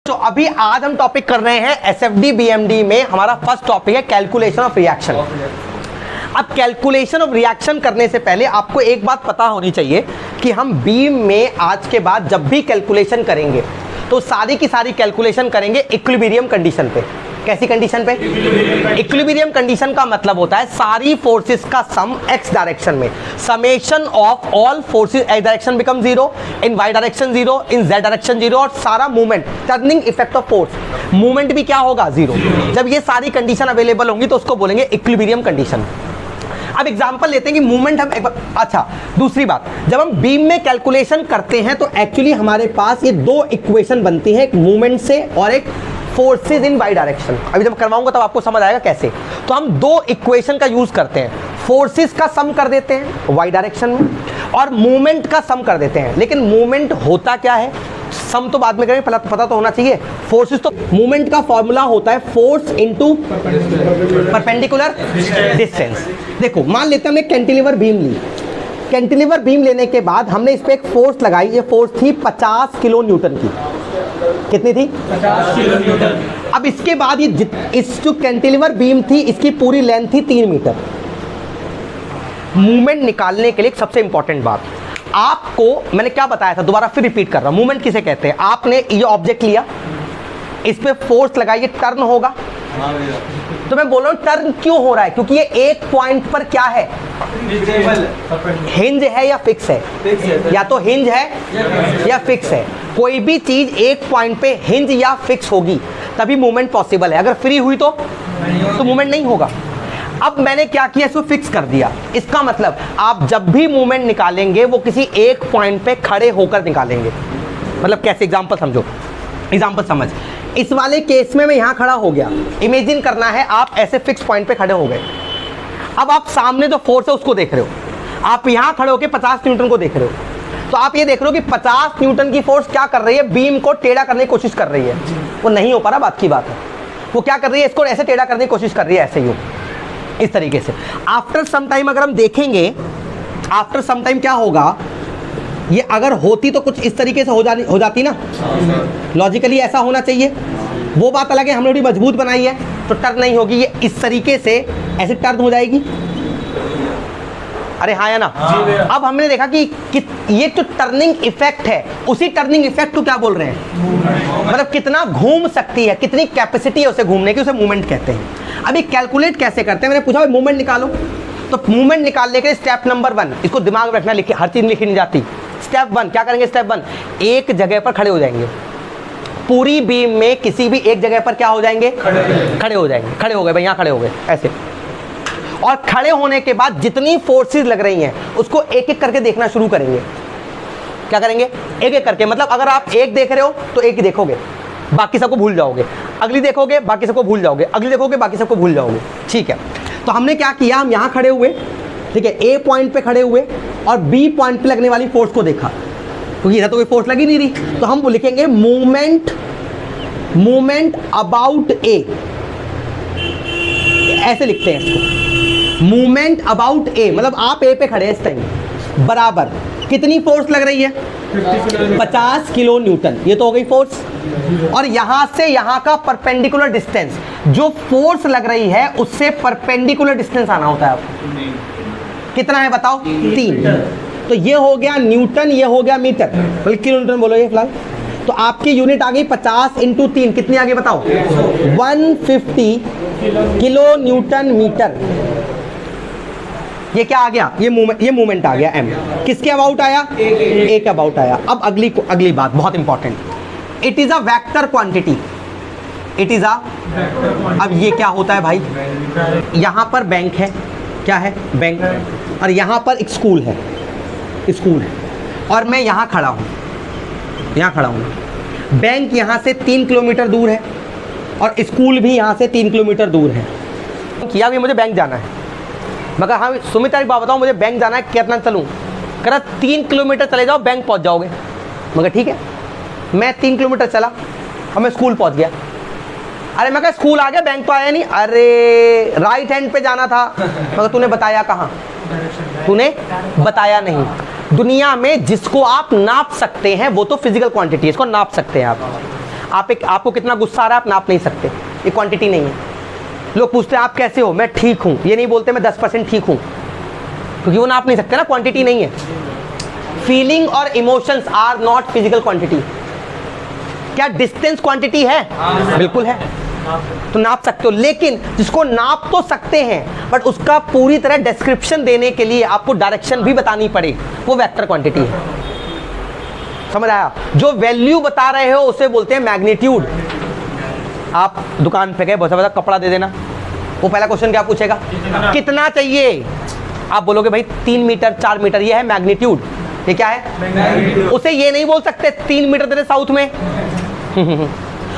तो अभी आज हम टॉपिक कर रहे हैं एसएफडी बीएमडी में हमारा फर्स्ट टॉपिक है कैलकुलेशन ऑफ रिएक्शन। अब कैलकुलेशन ऑफ रिएक्शन करने से पहले आपको एक बात पता होनी चाहिए कि हम बीम में आज के बाद जब भी कैलकुलेशन करेंगे तो सारी की सारी कैलकुलेशन करेंगे इक्विलिब्रियम कंडीशन पे। कैसी कंडीशन पे? इक्विलिब्रियम कंडीशन का मतलब होता है सारी फोर्सेस का सम एक्स डायरेक्शन में, summation of all forces x direction become zero, in y direction zero, in z direction zero, और सारा movement turning effect of force movement भी क्या होगा? जीरो। जब ये सारी कंडीशन अवेलेबल होंगी तो उसको बोलेंगे इक्विलिब्रियम कंडीशन। अब एग्जांपल लेते हैं कि मूवमेंट हम अच्छा, दूसरी बात, जब हम बीम में कैलकुलेशन करते हैं तो एक्चुअली हमारे पास ये दो इक्वेशन बनती है, एक मूवमेंट से और एक फोर्सेज इन वाई डायरेक्शन। अभी जब करवाऊंगा तब आपको समझ आएगा कैसे। तो हम दो इक्वेशन का यूज करते हैं, फोर्सेस का सम कर देते हैं वाई डायरेक्शन में और मूवमेंट का सम कर देते हैं। लेकिन मूवमेंट होता क्या है, सम तो बाद में करेंगे, पता तो होना चाहिए। फोर्सेस तो मूवमेंट का फॉर्मूला होता है फोर्स इनटू परपेंडिकुलर डिस्टेंस। देखो मान लेते हैं हमने कैंटिलीवर बीम ली, कैंटिलीवर बीम लेने के बाद हमने इस पे एक फोर्स लगाई, ये फोर्स थी 50 किलो न्यूटन की। कितनी थी? 50 किलो न्यूटन। अब इसके बाद ये इस जो कैंटिलीवर बीम थी इसकी पूरी लेंथ थी 3 मीटर। मूवमेंट निकालने के लिए सबसे इंपॉर्टेंट बात, आपको मैंने क्या बताया था, दोबारा फिर रिपीट कर रहा हूं। मूवमेंट किसे कहते हैं? आपने ये ऑब्जेक्ट लिया, इस पे फोर्स लगाई, ये टर्न होगा। तो मैं बोल रहा हूं टर्न क्यों हो रहा है? क्योंकि ये एक पॉइंट पर क्या है, हिंज है या फिक्स है? या तो हिंज है या फिक्स है। कोई भी चीज एक पॉइंट पे हिंज या फिक्स होगी तभी मूवमेंट पॉसिबल है। अगर फ्री हुई तो मूवमेंट नहीं होगा। अब मैंने क्या किया, इसको फिक्स कर दिया। इसका मतलब आप जब भी मूवमेंट निकालेंगे वो किसी एक पॉइंट पे खड़े होकर निकालेंगे। मतलब कैसे? एग्जांपल समझो, एग्जांपल समझ। इस वाले केस में मैं यहां खड़ा हो गया, इमेजिन करना है आप ऐसे फिक्स पॉइंट पे खड़े हो गए। अब आप सामने जो फोर्स है उसको देख रहे हो, आप यहां खड़े होकर 50 न्यूटन को देख रहे हो। तो आप ये देख रहे हो कि 50 न्यूटन की फोर्स क्या कर रही है, बीम को टेढ़ा करने की कोशिश कर रही है। वो नहीं हो पा रहा, बात की बात है। वो क्या कर रही है, इसको ऐसे टेढ़ा करने की कोशिश कर रही है, ऐसे ही इस तरीके से। आफ्टर सम टाइम अगर हम देखेंगे, आफ्टर सम टाइम क्या होगा, ये अगर होती तो कुछ इस तरीके से हो जाती ना, लॉजिकली ऐसा होना चाहिए। वो बात अलग है, हमने थोड़ी मजबूत बनाई है तो टर्न नहीं होगी, ये इस तरीके से ऐसे टर्न हो जाएगी। अरे हाँ या ना? अब हमने देखा कि ये जो टर्निंग इफेक्ट है, उसी टर्निंग इफेक्ट को क्या बोल रहे हैं, मतलब कितना घूम सकती है, कितनी कैपेसिटी है उसे घूमने की, उसे मूवमेंट कहते हैं। अभी कैलकुलेट कैसे करते हैं, मैंने पूछा मूवमेंट निकालो। तो मूवमेंट निकालने के लिए स्टेप नंबर 1, इसको दिमाग में रखना, लिखे, हर चीज लिखी नहीं जाती। स्टेप 1 क्या करेंगे? स्टेप 1 एक जगह पर खड़े हो जाएंगे। पूरी बीम में किसी भी एक जगह पर क्या हो जाएंगे? खड़े हो जाएंगे। खड़े हो गए भाई, यहां खड़े हो गए ऐसे। और खड़े होने के बाद जितनी फोर्सेस लग रही हैं उसको एक एक करके देखना शुरू करेंगे। क्या करेंगे? एक एक करके। मतलब अगर आप एक देख रहे हो तो एक ही देखोगे, बाकी सबको भूल जाओगे। अगली देखोगे, बाकी सबको भूल जाओगे। अगली देखोगे, बाकी सबको भूल जाओगे। ठीक है, तो हमने क्या किया, हम यहां खड़े हुए, ठीक है, ए पॉइंट पे खड़े हुए और बी पॉइंट पे लगने वाली फोर्स को देखा, क्योंकि इधर तो कोई फोर्स लगी नहीं रही। तो हम लिखेंगे मूवमेंट अबाउट ए, ऐसे लिखते हैं इसको, मूवमेंट अबाउट ए। मतलब आप ए पे खड़े हैं इस टाइम, बराबर कितनी फोर्स लग रही है? 50 किलो न्यूटन। ये तो हो गई फोर्स। और यहां से यहां का परपेंडिकुलर डिस्टेंस, जो फोर्स लग रही है उससे परपेंडिकुलर डिस्टेंस आना होता है आपको। कितना है बताओ? 3। तो ये हो गया न्यूटन, ये हो गया मीटर, बल्कि किलो न्यूटन बोलो ये फिलहाल। तो आपकी यूनिट आ गई 50 × 3, कितनी आ गई बताओ? 150 किलो न्यूटन मीटर। ये क्या आ गया? ये मूवमेंट आ गया m। किसके अबाउट आया? ए के अबाउट आया। अब अगली बात बहुत important, it is a vector quantity. It is a, अब ये क्या होता है भाई, यहां पर बैंक है, क्या है? बैंक। और यहां पर एक स्कूल है, और मैं यहां खड़ा हूं। बैंक यहां से 3 किलोमीटर दूर है और स्कूल भी यहां से 3 किलोमीटर दूर है। किया भी मुझे बैंक जाना है, मगर हाँ सुमित एक बात बताओ, मुझे बैंक जाना है, कितना चलूँ? कह रहा 3 किलोमीटर चले जाओ, बैंक पहुंच जाओगे। मगर ठीक है, मैं 3 किलोमीटर चला और मैं स्कूल पहुंच गया। अरे मैं कहा स्कूल आ गया, बैंक तो आया नहीं। अरे राइट हैंड पे जाना था, मगर तूने बताया कहाँ? तूने बताया नहीं। दुनिया में जिसको आप नाप सकते हैं वो तो फिजिकल क्वांटिटी है, इसको नाप सकते हैं आप। आपको कितना गुस्सा आ रहा है आप नाप नहीं सकते, ये क्वांटिटी नहीं है। लोग पूछते हैं आप कैसे हो, मैं ठीक हूं, ये नहीं बोलते मैं 10% ठीक हूं, क्योंकि वो नाप नहीं सकते ना, क्वांटिटी नहीं है। फीलिंग और emotions are not physical quantity. क्या डिस्टेंस क्वांटिटी है? बिल्कुल है, तो नाप सकते हो। लेकिन जिसको नाप तो सकते हैं बट उसका पूरी तरह डिस्क्रिप्शन देने के लिए आपको डायरेक्शन भी बतानी पड़े, वो वेक्टर क्वांटिटी है। समझ आया? जो वैल्यू बता रहे हो उसे बोलते हैं मैग्नीट्यूड। आप दुकान पे गए, बहुत बड़ा कपड़ा दे देना, वो पहला क्वेश्चन क्या पूछेगा? कितना चाहिए? आप बोलोगे भाई 3 मीटर 4 मीटर, ये है मैग्नीट्यूड। ये क्या है? उसे ये नहीं बोल सकते 3 मीटर दे दे साउथ में।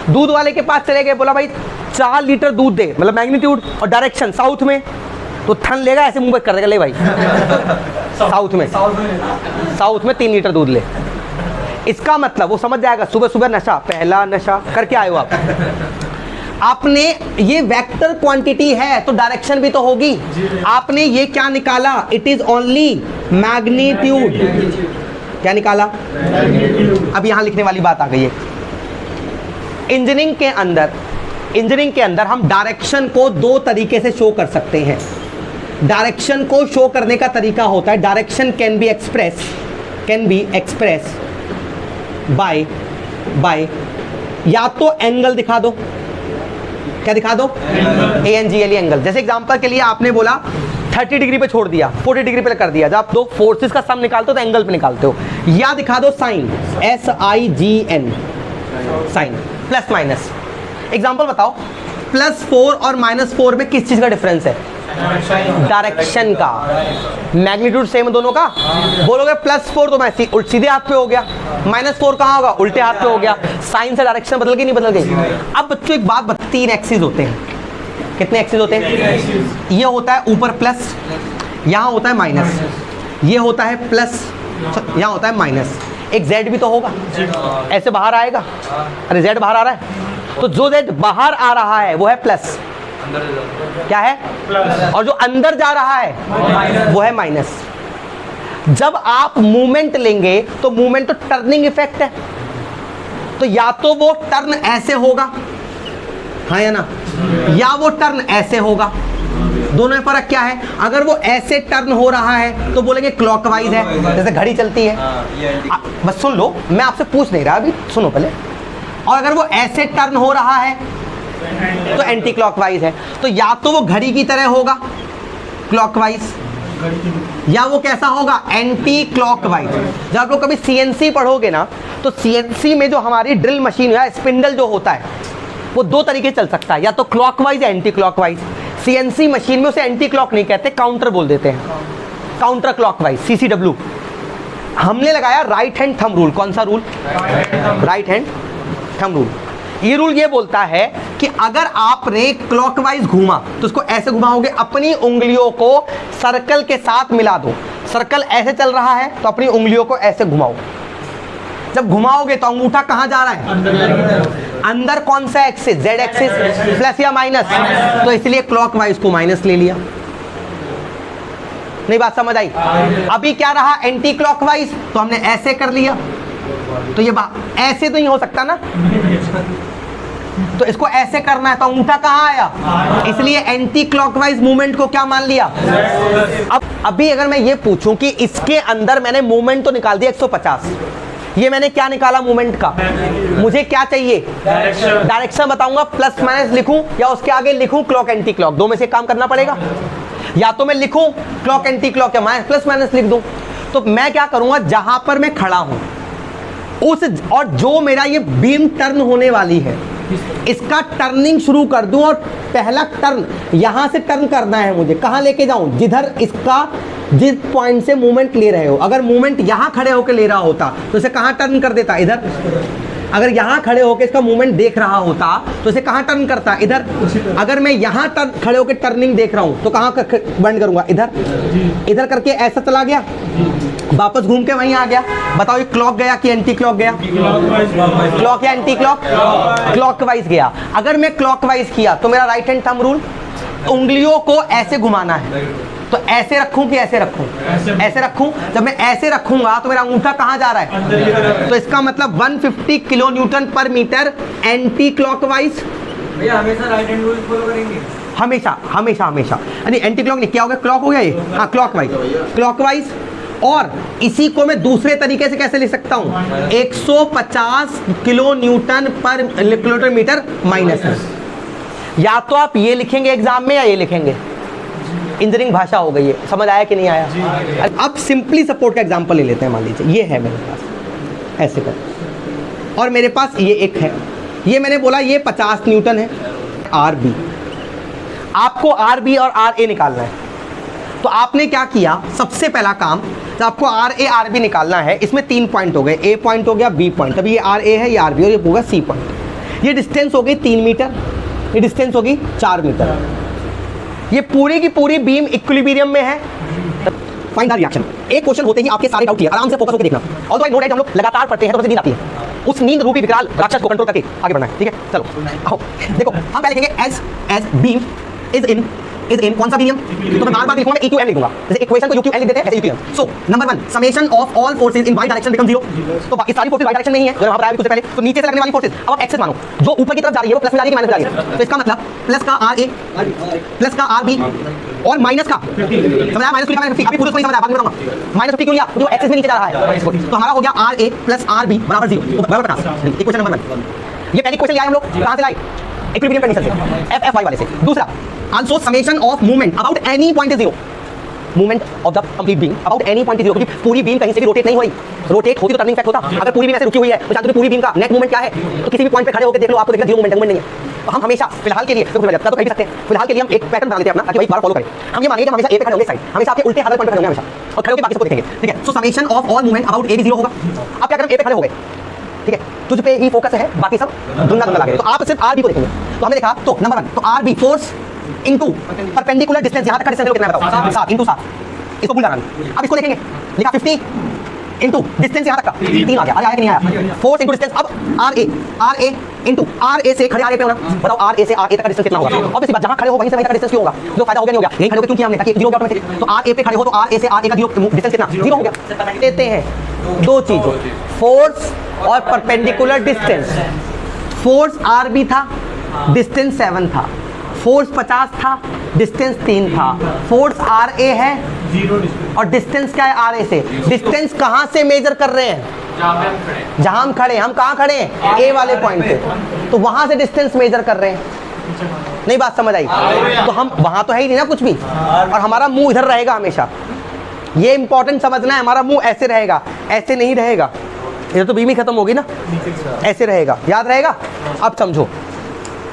दूध वाले के पास चले गए, बोला भाई 4 लीटर दूध दे, मतलब मैग्नीट्यूड, और डायरेक्शन साउथ में, तो थन लेगा ऐसे मुंह पे कर देगा, ले भाई साउथ में 3 लीटर दूध ले। इसका मतलब वो समझ जाएगा। सुबह सुबह नशा, पहला नशा करके आए हो आप, आपने ये वेक्टर क्वांटिटी है तो डायरेक्शन भी तो होगी। आपने ये क्या निकाला? It is only magnitude. क्या निकाला? अब यहां लिखने वाली बात आ गई है। इंजीनियरिंग के अंदर हम डायरेक्शन को 2 तरीके से शो कर सकते हैं। डायरेक्शन को शो करने का तरीका होता है, direction can be express bye या तो एंगल दिखा दो। क्या दिखा दो? ANGLE angle. जैसे एग्जांपल के लिए आपने बोला 30 डिग्री पे छोड़ दिया, 40 डिग्री पे कर दिया। जब आप 2 फोर्सेस का सम निकालते हो तो एंगल पे निकालते हो। या दिखा दो sign, SIGN, sign, plus minus. Example बताओ, +4 और -4 में किस चीज का डिफरेंस है? डायरेक्शन का। मैग्नीट्यूड सेम दोनों का। बोलोगे +4 तो मैं सीधे हाथ पे हो गया, -4 कहाँ होगा? उल्टे हाथ पे हो गया। साइन से डायरेक्शन बदल गई नहीं बदल गई? अब बच्चों एक बात, 3 एक्सिस होते हैं। कितने एक्सिस होते हैं? ये होता है ऊपर प्लस, यहाँ होता है माइनस, ये होता है प्लस, यहाँ होता है माइनस। एक Z भी तो होगा, ऐसे बाहर आएगा। अरे Z बाहर आ रहा है, तो जो Z बाहर आ रहा है वो है प्लस। क्या है? प्लस। और जो अंदर जा रहा है वो है माइनस। जब आप मूवमेंट लेंगे तो मूवमेंट तो टर्निंग इफेक्ट है, तो या तो वो टर्न ऐसे होगा, हाँ या ना, या वो टर्न ऐसे होगा। दोनों में फर्क क्या है? अगर वो ऐसे टर्न हो रहा है तो बोलेंगे क्लॉकवाइज है, जैसे घड़ी चलती है। बस सुन लो, मैं आपसे पूछ नहीं रहा, अभी सुनो पहले। और अगर वो ऐसे टर्न हो रहा है तो एंटी क्लॉकवाइज है। तो या तो वो घड़ी की तरह होगा क्लॉकवाइज, या वो कैसा होगा? Anti clockwise. जब आप लोग कभी CNC पढ़ोगे ना, तो CNC में जो हमारी ड्रिल मशीन या स्पिंडल जो होता है वो 2 तरीके चल सकता है, या तो क्लॉकवाइज या एंटी क्लॉकवाइज। CNC मशीन में उसे एंटी क्लॉक नहीं कहते, काउंटर बोल देते हैं, काउंटर क्लॉकवाइज, CCW। हमने लगाया राइट हैंड थंब रूल। कौन सा rule? Right hand thumb rule. ये रूल ये बोलता है कि अगर आपने क्लॉकवाइज घूमा तो उसको ऐसे घुमाओगे, अपनी उंगलियों को सर्कल के साथ मिला दो। सर्कल ऐसे चल रहा है तो अपनी उंगलियों को ऐसे घुमाओ। जब घुमाओगे तो अंगूठा कहाँ जा रहा है? अंदर। कौन सा एक्सिस? Z axis. प्लस या माइनस? तो इसलिए क्लॉकवाइज को माइनस ले लिया। नहीं बात समझ आई? अभी क्या रहा? एंटी क्लॉकवाइज, तो हमने ऐसे कर लिया। तो ये ऐसे तो नहीं हो सकता ना, तो इसको ऐसे करना है, तो अंगूठा कहाँ आया? इसलिए एंटी क्लॉकवाइज मूवमेंट को क्या मान लिया? अब अभी अगर मैं ये पूछूं कि इसके अंदर मैंने मूवमेंट तो निकाल दिया 150, ये मैंने क्या निकाला मूवमेंट का? मुझे क्या चाहिए? डायरेक्शन बताऊंगा, प्लस माइनस लिखूं या उसके आगे लिखूं क्लॉक एंटी क्लॉक, दो में से काम करना पड़ेगा। या तो मैं लिखूं क्लॉक एंटी क्लॉक या माइनस प्लस माइनस लिख दूं। तो मैं क्या करूंगा, जहां पर मैं खड़ा हूं उस, और जो मेरा ये बीम टर्न होने वाली है, इसका टर्निंग शुरू कर दूं, और पहला टर्न यहां से टर्न करना है मुझे। कहां लेके जाऊं? जिधर इसका, जिस पॉइंट से मूवमेंट ले रहे हो। अगर मूवमेंट यहां खड़े होकर ले रहा होता तो इसे कहां टर्न कर देता? इधर। अगर यहां खड़े होकर इसका मूवमेंट देख रहा होता तो इसे कहां टर्न करता? इधर। अगर मैं यहां खड़े होकर टर्निंग देख रहा हूं तो कहां बंद करूंगा? इधर। इधर करके ऐसा चला गया, वापस घूम के वहीं आ गया। बताओ ये क्लॉक गया कि एंटी क्लॉक गया? क्लॉक या एंटी क्लॉक? क्लॉकवाइज गया। अगर मैं क्लॉकवाइज किया तो मेरा राइट हैंड थंब रूल, उंगलियों को ऐसे घुमाना है। तो ऐसे रखूं कि ऐसे रखूं? ऐसे रखूं। जब मैं ऐसे रखूंगा तो मेरा अंगूठा कहां जा रहा है? तो इसका मतलब 150 किलो न्यूटन पर मीटर एंटी क्लॉकवाइज। भैया हमेशा राइट हैंड रूल फॉलो करेंगे? हमेशा हमेशा हमेशा। यानी एंटी क्लॉक नहीं, क्या हो गया? क्लॉक हो गया ये। हाँ, क्लॉकवाइज, क्लॉकवाइज। और इसी को मैं दूसरे तरीके से कैसे लिख सकता हूं? 150 किलो न्यूटन पर किलोमीटर मीटर माइनस है। या तो आप ये लिखेंगे एग्जाम में या ये लिखेंगे। इंजीनियरिंग भाषा हो गई है, समझ आया कि नहीं आया? अब सिंपली सपोर्ट का एग्जांपल ले लेते हैं। मान लीजिए ये है मेरे पास, ऐसे कर, और मेरे पास ये एक है। ये मैंने बोला ये 50 न्यूटन है। आर बी, आपको आर बी और आर ए निकालना है। तो आपने क्या किया? सबसे पहला काम, तो आपको आर ए आर बी निकालना है। इसमें 3 पॉइंट हो गए, ए पॉइंट हो गया, बी पॉइंट। अभी ये आर ए है, ये आर बी, और ये होगा सी पॉइंट। ये डिस्टेंस हो गई 3 मीटर, ये डिस्टेंस होगी 4 मीटर। ये पूरी की पूरी बीम इक्विलिब्रियम में है। Find the reaction. एक क्वेश्चन होते ही आपके सारे डाउट क्लियर, आराम से फोकस होकर देखना। ऑल्दो आई नो दैट हम लोग लगातार पढ़ते हैं तो नींद आती है। उस नींद रूपी विकराल राक्षस को कंट्रोल करके आगे बढ़ना है, ठीक है? चलो आओ देखो, हम पहले लिखेंगे एज बीम इज इन कौन सा मीडियम? तो मैं बार-बार लिखूंगा, EQM लिखूंगा। जैसे इक्वेशन को UQM लिख देते हैं, ऐसे EQM। So number 1, summation of all forces in y direction become 0। तो बाकी सारी फोर्सेस y डायरेक्शन में ही है, जो हम पढ़ाया अभी पहले। तो नीचे से लगने वाली फोर्सेस, अब आप एक्सेस मानो, जो ऊपर की तरफ जा रही है वो प्लस में जा रही है कि माइनस में जा रही है? तो इसका मतलब प्लस का RA, प्लस का RB और माइनस का, समझा? माइनस लिखा मैंने 50, अभी पूरा नहीं समझा, बाद में बताऊंगा। माइनस 50 क्यों लिया? क्योंकि वो एक्सेस में नीचे जा रहा है। तो हमारा हो गया RA प्लस RB बराबर 0, बराबर 50। Equation number 1। ये पहली क्वेश्चन लाए हम लोग, कहां से लाए? इक्विलिब्रियम कंडीशन से, FFY वाले से। दूसरा, also summation of movement about any point is 0। Movement of the complete beam about any point is 0, क्योंकि पूरी बीम कहीं से भी रोटेट नहीं हुई। रोटेट होती तो टर्निंग इफेक्ट होता। अगर पूरी बीम ऐसे रुकी हुई है तो जानते हो पूरी बीम का नेट मूवमेंट क्या है? तो किसी भी पॉइंट पे खड़े होकर देख लो, आपको देखना 0 मूवमेंट नहीं है। तो हम हमेशा फिलहाल के लिए तो कह भी सकते हैं, फिलहाल के लिए हम एक पैटर्न बना लेते हैं अपना, ताकि भाई बार फॉलो करें। हम ये मानिए कि हमेशा ए पे खड़े होंगे, साइड हमेशा आपके उल्टे हाथ पॉइंट पे खड़े होंगे हमेशा, और खड़े होकर बाकी सबको देखेंगे, ठीक है? So summation of all movement about A भी 0 होगा। अब क्या करें? ए पे खड़े हो गए, ठीक है? तुझ पे ही फोकस है, बाकी सब धुंधला धुंधला लगे। तो आप सिर्फ आर बी को देखेंगे। तो हमने देखा, तो नंबर 1, तो R B force into perpendicular distance, यहां तक का डिस्टेंस कितना है बताओ? 7 इनटू 7, इसको भूल जाना नहीं। अब इसको देखेंगे, लिखा 50 इनटू डिस्टेंस यहां तक का 3 आ गया। आया कि नहीं आया? Force into distance. अब R A into R A से खड़े आर ए पे होना, बताओ आर ए से आर ए तक का डिस्टेंस कितना होगा? ऑब्वियसली बात, जहां खड़े हो वहीं से वहीं तक का डिस्टेंस क्यों होगा? जो फायदा हो गया नहीं हो गया, यही खड़े हो क्यों किया हमने, ताकि 0 हो गया ऑटोमेटिक। तो आर ए पे खड़े हो तो आर ए से आर ए का डिस्टेंस कितना? 0 हो गया। लेते हैं दो चीजें, फोर्स और perpendicular distance. Force R B था, डिस्टेंस 7 था। फोर्स 50 था, डिस्टेंस 3 था। फोर्स आर ए है और डिस्टेंस क्या है आर ए से? डिस्टेंस कहां से मेजर कर रहे हैं? जहां हम खड़े हैं। हम कहां खड़े हैं? ए वाले पॉइंट पे, तो वहां से डिस्टेंस मेजर कर रहे हैं। नहीं बात समझ आई? तो हम वहां तो है ही नहीं ना कुछ भी, और हमारा मुंह इधर रहेगा हमेशा। ये इंपॉर्टेंट समझना है, हमारा मुंह ऐसे रहेगा, ऐसे नहीं रहेगा। इधर तो बीम ही खत्म होगी ना, ऐसे रहेगा, याद रहेगा? अब समझो,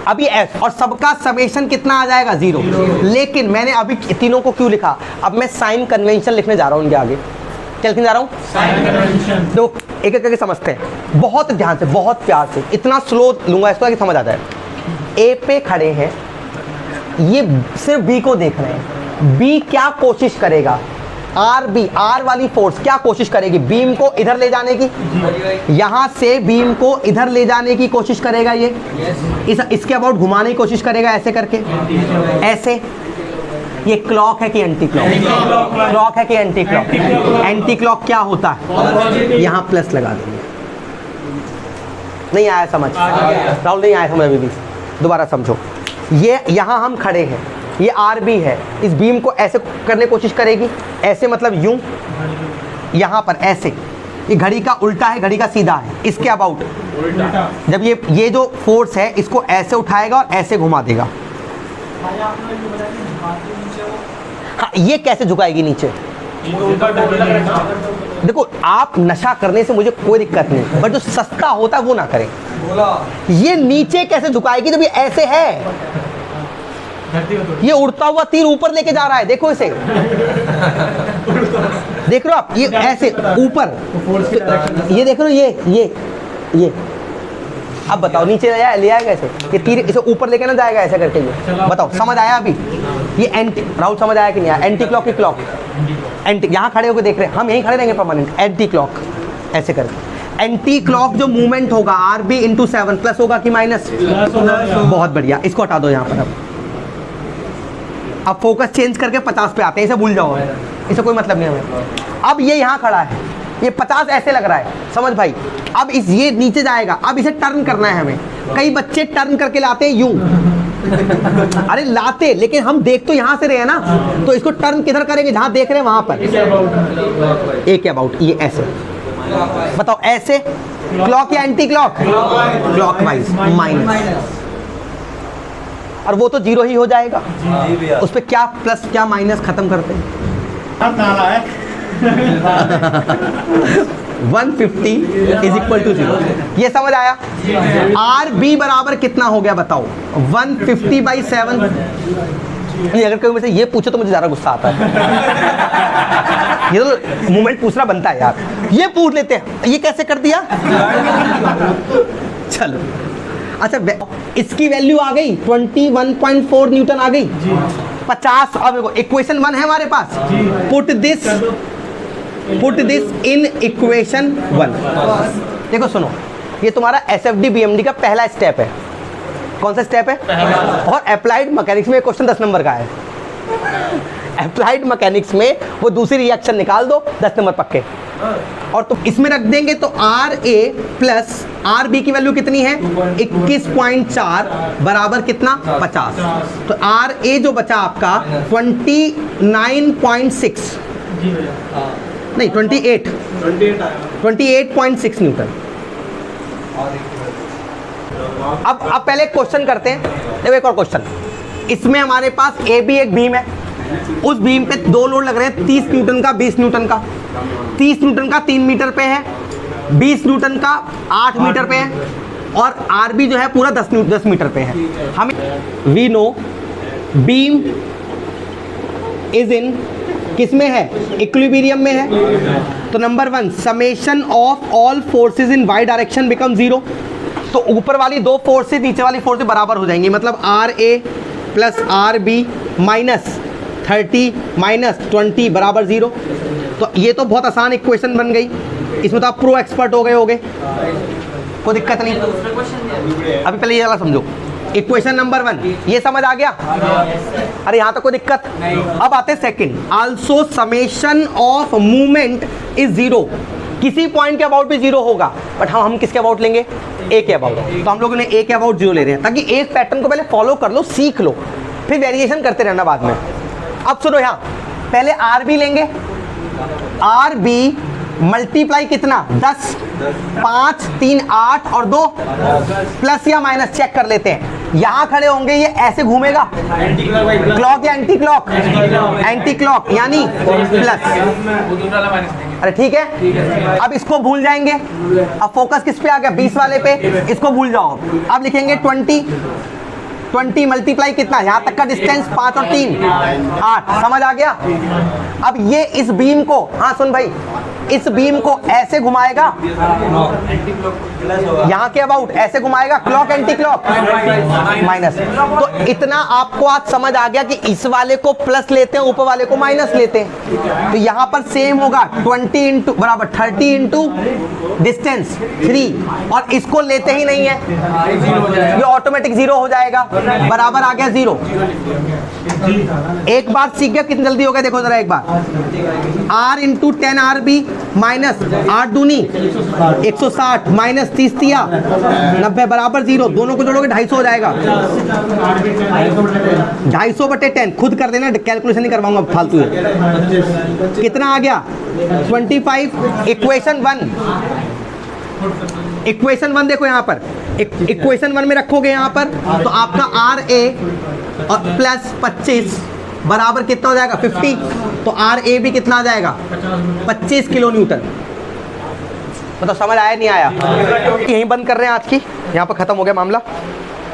अभी एस और सबका समेशन कितना आ जाएगा? 0। लेकिन मैंने अभी तीनों को क्यों लिखा? अब मैं साइन कन्वेंशन लिखने जा रहा हूं उनके आगे। क्या लिखने जा रहा हूं? Sign convention. तो एक एक करके समझते हैं, बहुत ध्यान से, बहुत प्यार से। इतना स्लो लूंगा इसको कि समझ आ जाए। ए पे खड़े हैं, ये सिर्फ बी को देख रहे हैं। बी क्या कोशिश करेगा? आर बी, आर वाली फोर्स क्या कोशिश करेगी? बीम को इधर ले जाने की, यहां से बीम को इधर ले जाने की कोशिश करेगा। ये इसके अबाउट घुमाने की कोशिश करेगा, ऐसे करके, ऐसे। ये क्लॉक है कि एंटी क्लॉक? क्लॉक है कि एंटी क्लॉक? एंटी क्लॉक क्या होता है? यहां प्लस लगा देंगे। नहीं आया समझ? राहुल नहीं आया समझ अभी भी? दोबारा समझो। ये यहां हम खड़े हैं, ये आर बी है, इस बीम को ऐसे करने की कोशिश करेगी, ऐसे मतलब यूं, यहां पर ऐसे। ये घड़ी का उल्टा है, घड़ी का सीधा है, इसके अबाउट। जब ये जो फोर्स है इसको ऐसे उठाएगा और ऐसे घुमा देगा। हाँ, ये कैसे झुकाएगी नीचे? देखो, आप नशा करने से मुझे कोई दिक्कत नहीं, बट जो सस्ता होता है वो ना करें। ये नीचे कैसे झुकाएगी जब ये ऐसे है? ये उड़ता हुआ तीर ऊपर लेके जा रहा है, देखो इसे, देख रहे हो आप? ये ऐसे ऊपर, ये देख रहे हो? ये अब बताओ नीचे ले आएगा ऐसे? ये तीर इसे ऊपर लेके ना जाएगा ऐसे करके? ये बताओ, समझ आया अभी? ये एंटी, राहुल समझ आया कि नहीं आया? एंटी क्लॉक की क्लॉक, एंटी, यहाँ खड़े होकर देख रहे हैं हम, यहीं खड़े रहेंगे परमानेंट। एंटी क्लॉक ऐसे करके, एंटी क्लॉक जो मूवमेंट होगा आर बी इंटू 7 प्लस होगा कि माइनस? बहुत बढ़िया, इसको हटा दो यहाँ पर। अब फोकस चेंज करके 50 पे आते हैं, इसे भूल जाओ, इसे कोई मतलब नहीं हमें। अब ये यहाँ खड़ा है, ये 50 ऐसे लग रहा है, समझ भाई। अब इस ये नीचे जाएगा, अब इसे टर्न करना है हमें। कई बच्चे टर्न करके लाते हैं यूं, अरे लाते, लेकिन हम देख तो यहाँ से रहे हैं ना, तो इसको टर्न किधर करेंगे, जहाँ देख रहे हैं वहां पर। एक अबाउट, ये ऐसे बताओ, ऐसे क्लॉक या anti clock? Clock wise minus, और वो तो जीरो ही हो जाएगा। उस पर क्या प्लस क्या माइनस खत्म करते हैं। 150 इज इक्वल टू 0। ये समझ आया? आर बी बराबर कितना हो गया बताओ? 150/7। अगर कोई मुझसे ये पूछे तो मुझे ज़्यादा गुस्सा आता है। ये तो मूवमेंट पूछना बनता है यार, ये पूछ लेते हैं ये कैसे कर दिया। चलो अच्छा, इसकी वैल्यू आ गई 21.4 न्यूटन आ गई। 50। अब देखो इक्वेशन 1 है हमारे पास, पुट दिस इन इक्वेशन 1। देखो सुनो, ये तुम्हारा एसएफडी बीएमडी का पहला स्टेप है। कौन सा स्टेप है? और अप्लाइड मैकेनिक्स में क्वेश्चन 10 नंबर का है। अप्लाइड मैकेनिक्स में वो दूसरी रिएक्शन निकाल दो, 10 नंबर पक्के। और तो इसमें रख देंगे तो R A plus R B की वैल्यू कितनी है? 21.4 बराबर कितना? 50। तो आर ए जो बचा आपका 29.6 नहीं 28.6 न्यूटन। अब पहले क्वेश्चन करते हैं। देखो एक और क्वेश्चन, इसमें हमारे पास ए बी एक बीम है, उस बीम पे दो लोड लग रहे हैं, 30 न्यूटन का 20 न्यूटन का। 30 न्यूटन का 3 मीटर पे है, 20 न्यूटन का 8 मीटर पे है, और आर बी जो है पूरा 10 मीटर पे है। हमें we know beam is in किस में है? इक्विलिब्रियम में है। तो number 1, summation of all forces in y direction become 0। तो ऊपर वाली दो फोर्सेस नीचे वाली फोर्सेस बराबर हो जाएंगी, मतलब R A plus R B minus 30 minus 20 बराबर 0। तो ये तो बहुत आसान इक्वेशन बन गई, इसमें तो आप प्रो एक्सपर्ट हो गए होगे, कोई दिक्कत नहीं। अभी पहले ये वाला समझो, इक्वेशन नंबर 1 ये समझ आ गया? अरे यहाँ तक कोई दिक्कत? अब आते second, also summation of movement is 0। किसी पॉइंट के अबाउट भी 0 होगा, बट हम किसके अबाउट लेंगे? ए के अबाउट। तो हम लोगों ने ए के अबाउट 0 ले रहे हैं, ताकि एक पैटर्न को पहले फॉलो कर लो, सीख लो, फिर वेरिएशन करते रहना बाद में। अब सुनो, यहाँ पहले आर बी लेंगे, आर बी मल्टीप्लाई कितना? 10, 5, 3, 8 और 2 प्लस या माइनस चेक कर लेते हैं। यहाँ खड़े होंगे, ये ऐसे घूमेगा, क्लॉक या एंटी क्लॉक? एंटी क्लॉक, यानी प्लस। अरे ठीक है, अब इसको भूल जाएंगे। अब फोकस किस पे आ गया? 20 वाले पे, इसको भूल जाओ। अब लिखेंगे 20 मल्टीप्लाई कितना? यहाँ तक का डिस्टेंस 5 और 3 8। समझ आ गया? अब ये इस बीम को, हाँ सुन भाई, इस बीम को ऐसे घुमाएगा, यहाँ के अबाउट ऐसे घुमाएगा, क्लॉक एंटी क्लॉक माइनस। तो इतना आपको आज समझ आ गया कि इस वाले को प्लस लेते हैं, ऊपर वाले को माइनस लेते हैं। तो यहाँ पर सेम होगा, 20 इंटू बराबर 30 इंटू डिस्टेंस 3, और इसको लेते ही नहीं है, ये ऑटोमेटिक 0 हो जाएगा, बराबर आ गया 0। एक बार सीख गया, कितनी जल्दी हो गया देखो जरा एक बार। R into 10 R B minus 8 दूनी 160 माइनस 30 दिया 90 बराबर 0। दोनों को जोड़ोगे 250 हो जाएगा। 250/10 खुद कर देना, कैलकुलेशन नहीं करवाऊंगा फालतू है। कितना आ गया? 25। इक्वेशन 1 देखो यहाँ पर, इक्वेशन 1 में रखोगे यहाँ पर, तो आपका आर ए और प्लस 25 बराबर कितना हो जाएगा? 50। तो आर ए भी कितना आ जाएगा? 25 किलो न्यूटन। मतलब समझ आया नहीं आया? यहीं बंद कर रहे हैं आज की, यहाँ पर खत्म हो गया मामला।